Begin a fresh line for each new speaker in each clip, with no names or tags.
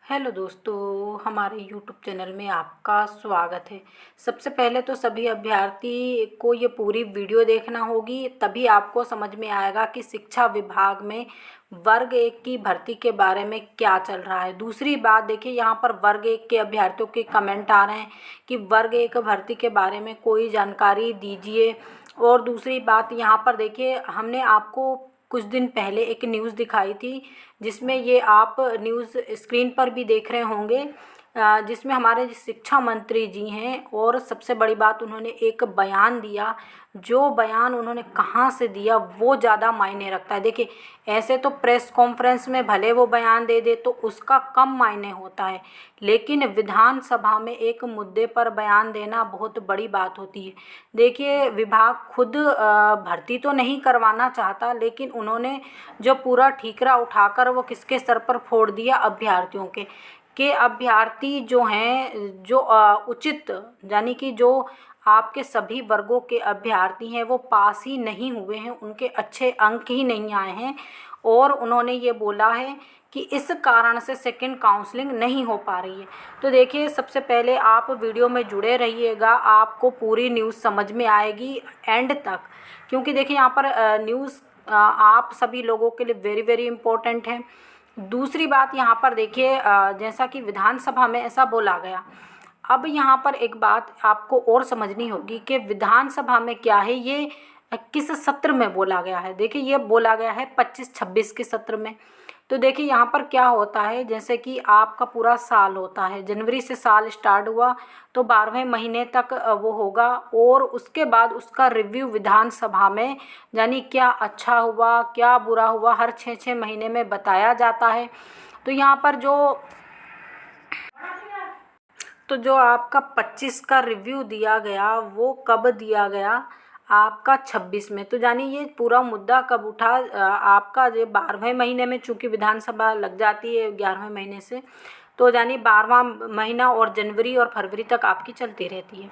Hello दोस्तों, हमारे YouTube channel में आपका स्वागत है। सबसे पहले तो सभी अभ्यर्थी को ये पूरी वीडियो देखना होगी, तभी आपको समझ में आएगा कि शिक्षा विभाग में वर्ग एक की भर्ती के बारे में क्या चल रहा है। दूसरी बात देखिए, यहाँ पर वर्ग एक के अभ्यर्थियों के कमेंट आ रहे हैं कि वर्ग एक भर्ती के बारे में कोई जानकारी दीजिए। और दूसरी बात यहाँ पर देखिए, हमने आपको कुछ दिन पहले एक न्यूज़ दिखाई थी, जिसमें ये आप न्यूज़ स्क्रीन पर भी देख रहे होंगे, जिसमें हमारे शिक्षा मंत्री जी हैं। और सबसे बड़ी बात, उन्होंने एक बयान दिया। जो बयान उन्होंने कहाँ से दिया वो ज़्यादा मायने रखता है। देखिए, ऐसे तो प्रेस कॉन्फ्रेंस में भले वो बयान दे दे तो उसका कम मायने होता है, लेकिन विधानसभा में एक मुद्दे पर बयान देना बहुत बड़ी बात होती है। देखिए, विभाग खुद भर्ती तो नहीं करवाना चाहता, लेकिन उन्होंने जो पूरा ठीकरा उठाकर वो किसके सर पर फोड़ दिया, अभ्यर्थियों के अभ्यर्थी जो हैं, जो उचित यानी कि जो आपके सभी वर्गों के अभ्यर्थी हैं वो पास ही नहीं हुए हैं, उनके अच्छे अंक ही नहीं आए हैं। और उन्होंने ये बोला है कि इस कारण से सेकंड काउंसलिंग नहीं हो पा रही है। तो देखिए, सबसे पहले आप वीडियो में जुड़े रहिएगा, आपको पूरी न्यूज़ समझ में आएगी एंड तक, क्योंकि देखिए यहाँ पर न्यूज़ आप सभी लोगों के लिए वेरी वेरी इम्पोर्टेंट है। दूसरी बात यहाँ पर देखिए, जैसा कि विधानसभा में ऐसा बोला गया। अब यहाँ पर एक बात आपको और समझनी होगी कि विधानसभा में क्या है, ये किस सत्र में बोला गया है। देखिए, ये बोला गया है 25-26 के सत्र में। तो देखिए यहाँ पर क्या होता है, जैसे कि आपका पूरा साल होता है, जनवरी से साल स्टार्ट हुआ तो 12वें महीने तक वो होगा, और उसके बाद उसका रिव्यू विधानसभा में, यानी क्या अच्छा हुआ क्या बुरा हुआ, हर 6-6 महीने में बताया जाता है। तो यहाँ पर जो आपका 25 का रिव्यू दिया गया वो कब दिया गया, आपका 26 में। तो यानी ये पूरा मुद्दा कब उठा, आपका जो 12वें महीने में, चूँकि विधानसभा लग जाती है 11वें महीने से, तो यानी 12वां महीना और जनवरी और फरवरी तक आपकी चलती रहती है।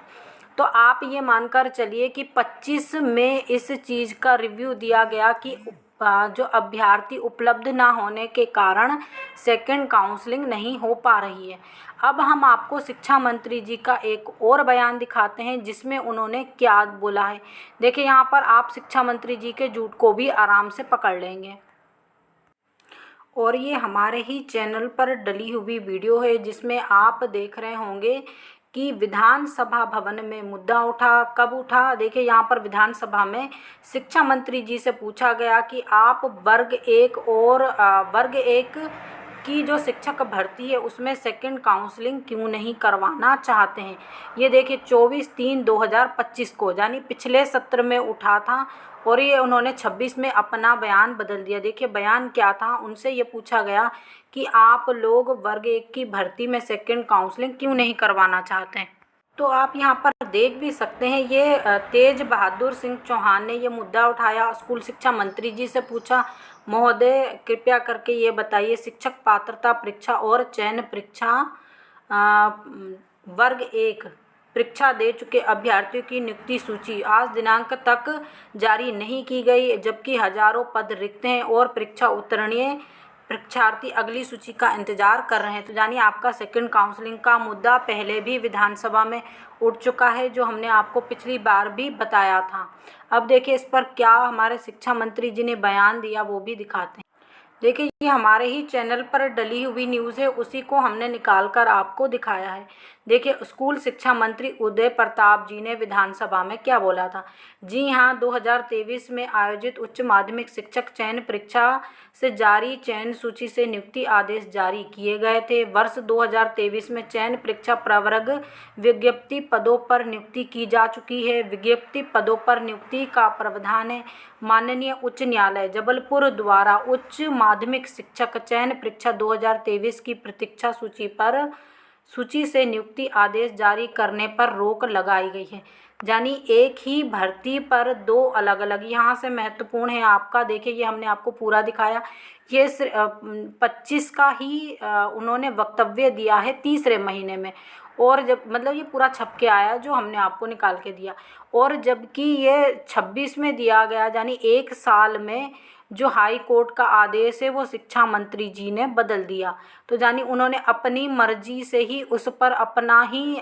तो आप ये मानकर चलिए कि 25 में इस चीज़ का रिव्यू दिया गया कि जो अभ्यर्थी उपलब्ध ना होने के कारण सेकंड काउंसलिंग नहीं हो पा रही है। अब हम आपको शिक्षा मंत्री जी का एक और बयान दिखाते हैं, जिसमें उन्होंने क्या बोला है। देखिए, यहाँ पर आप शिक्षा मंत्री जी के झूठ को भी आराम से पकड़ लेंगे। और ये हमारे ही चैनल पर डली हुई वीडियो है, जिसमें आप देख रहे होंगे कि विधानसभा भवन में मुद्दा उठा, कब उठा। देखिए, यहाँ पर विधानसभा में शिक्षा मंत्री जी से पूछा गया कि आप वर्ग एक की जो शिक्षक भर्ती है उसमें सेकंड काउंसलिंग क्यों नहीं करवाना चाहते हैं। ये देखिए, 24/3/2025 को, यानी पिछले सत्र में उठा था, और ये उन्होंने 26 में अपना बयान बदल दिया। देखिए, बयान क्या था, उनसे ये पूछा गया कि आप लोग वर्ग एक की भर्ती में सेकंड काउंसलिंग क्यों नहीं करवाना चाहते हैं। तो आप यहाँ पर देख भी सकते हैं, ये तेज बहादुर सिंह चौहान ने ये मुद्दा उठाया, स्कूल शिक्षा मंत्री जी से पूछा, महोदय कृपया करके ये बताइए, शिक्षक पात्रता परीक्षा और चयन परीक्षा वर्ग एक परीक्षा दे चुके अभ्यर्थियों की नियुक्ति सूची आज दिनांक तक जारी नहीं की गई, जबकि हजारों पद रिक्त हैं और परीक्षा उत्तीर्ण परीक्षार्थी अगली सूची का इंतजार कर रहे हैं। तो यानी आपका सेकंड काउंसलिंग का मुद्दा पहले भी विधानसभा में उठ चुका है, जो हमने आपको पिछली बार भी बताया था। अब देखिए, इस पर क्या हमारे शिक्षा मंत्री जी ने बयान दिया वो भी दिखाते हैं। देखिए, ये हमारे ही चैनल पर डली हुई न्यूज़ है, उसी को हमने निकाल कर आपको दिखाया है। देखिए, स्कूल शिक्षा मंत्री उदय प्रताप जी ने विधानसभा में क्या बोला था। जी हाँ, 2023 में आयोजित उच्च माध्यमिक शिक्षक चयन परीक्षा से जारी चयन सूची से नियुक्ति आदेश जारी किए गए थे। वर्ष 2023 में चयन परीक्षा प्रवर्ग विज्ञप्ति पदों पर नियुक्ति की जा चुकी है। विज्ञप्ति पदों पर नियुक्ति का प्रावधान है। माननीय उच्च न्यायालय जबलपुर द्वारा उच्च माध्यमिक शिक्षक चयन परीक्षा 2023 की प्रतीक्षा सूची से नियुक्ति आदेश जारी करने पर रोक लगाई गई है। यानी एक ही भर्ती पर दो अलग अलग, यहाँ से महत्वपूर्ण है आपका, देखिए ये हमने आपको पूरा दिखाया। ये 25 का ही उन्होंने वक्तव्य दिया है तीसरे महीने में, और जब मतलब ये पूरा छप के आया जो हमने आपको निकाल के दिया, और जबकि ये 26 में दिया गया, यानी एक साल में जो हाई कोर्ट का आदेश है वो शिक्षा मंत्री जी ने बदल दिया। तो जानी उन्होंने अपनी मर्जी से ही उस पर अपना ही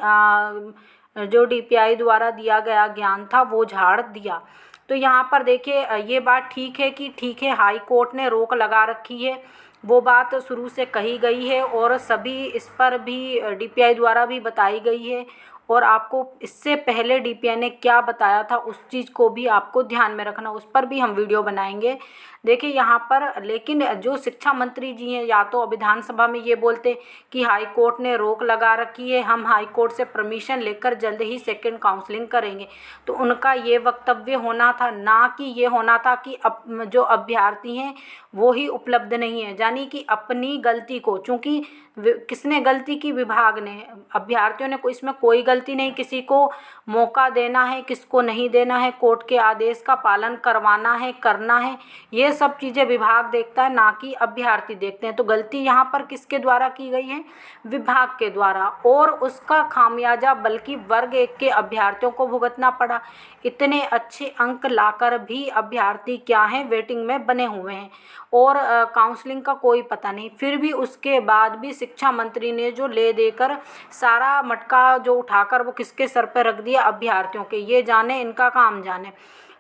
जो डीपीआई द्वारा दिया गया ज्ञान था वो झाड़ दिया। तो यहाँ पर देखिए ये बात ठीक है कि ठीक है हाई कोर्ट ने रोक लगा रखी है, वो बात शुरू से कही गई है और सभी इस पर भी डीपीआई द्वारा भी बताई गई है। और आपको इससे पहले डीपीआई ने क्या बताया था उस चीज़ को भी आपको ध्यान में रखना, उस पर भी हम वीडियो बनाएंगे। देखिए यहाँ पर लेकिन जो शिक्षा मंत्री जी हैं या तो विधानसभा में ये बोलते कि हाई कोर्ट ने रोक लगा रखी है, हम हाई कोर्ट से परमिशन लेकर जल्द ही सेकंड काउंसलिंग करेंगे। तो उनका ये वक्तव्य होना था, ना कि ये होना था कि जो अभ्यर्थी हैं वो ही उपलब्ध नहीं है। यानी कि अपनी गलती को, चूँकि किसने गलती की, विभाग ने, अभ्यर्थियों ने इसमें कोई गलती नहीं। किसी को मौका देना है, किसको नहीं देना है, कोर्ट के आदेश का पालन करवाना है, करना है, ये सब चीज़ें विभाग देखता है, ना कि अभ्यर्थी देखते हैं। तो गलती यहाँ पर किसके द्वारा की गई है? विभाग के द्वारा, और उसका खामियाजा बल्कि वर्ग 1 के अभ्यर्थियों को भुगतना पड़ा। इतने अच्छे अंक लाकर भी अभ्यर्थी क्या हैं, वेटिंग में बने हुए हैं और काउंसलिंग का कोई पता नहीं। फिर भी उसके बाद भी शिक्षा मंत्री ने जो ले देकर सारा मटका जो उठाकर वो किसके सर पर रख दिया? अभ्यर्थियों के। ये जाने, इनका काम जाने।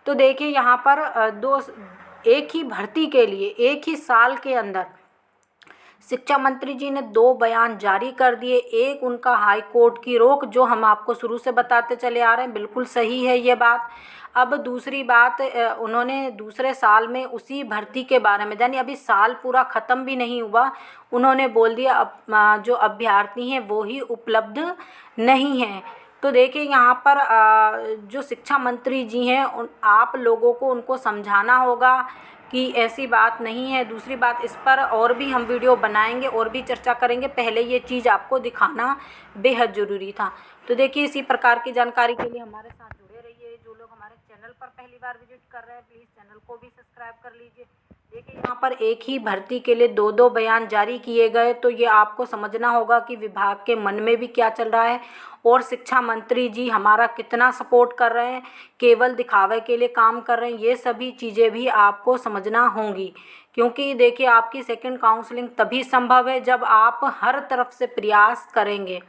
तो देखिए यहाँ पर एक ही भर्ती के लिए एक ही साल के अंदर शिक्षा मंत्री जी ने 2 बयान जारी कर दिए। एक उनका हाई कोर्ट की रोक, जो हम आपको शुरू से बताते चले आ रहे हैं, बिल्कुल सही है ये बात। अब दूसरी बात, उन्होंने दूसरे साल में उसी भर्ती के बारे में, यानी अभी साल पूरा ख़त्म भी नहीं हुआ, उन्होंने बोल दिया अब जो अभ्यर्थी हैं वो ही उपलब्ध नहीं हैं। तो देखिए यहाँ पर जो शिक्षा मंत्री जी हैं आप लोगों को उनको समझाना होगा कि ऐसी बात नहीं है। दूसरी बात, इस पर और भी हम वीडियो बनाएंगे और भी चर्चा करेंगे, पहले ये चीज़ आपको दिखाना बेहद ज़रूरी था। तो देखिए इसी प्रकार की जानकारी के लिए हमारे साथ जुड़े रहिए। जो लोग हमारे चैनल पर पहली बार विजिट कर रहे हैं प्लीज़ चैनल को भी सब्सक्राइब कर लीजिए। देखिए यहाँ पर एक ही भर्ती के लिए 2-2 बयान जारी किए गए, तो ये आपको समझना होगा कि विभाग के मन में भी क्या चल रहा है और शिक्षा मंत्री जी हमारा कितना सपोर्ट कर रहे हैं, केवल दिखावे के लिए काम कर रहे हैं। ये सभी चीज़ें भी आपको समझना होंगी, क्योंकि देखिए आपकी सेकंड काउंसलिंग तभी संभव है जब आप हर तरफ से प्रयास करेंगे।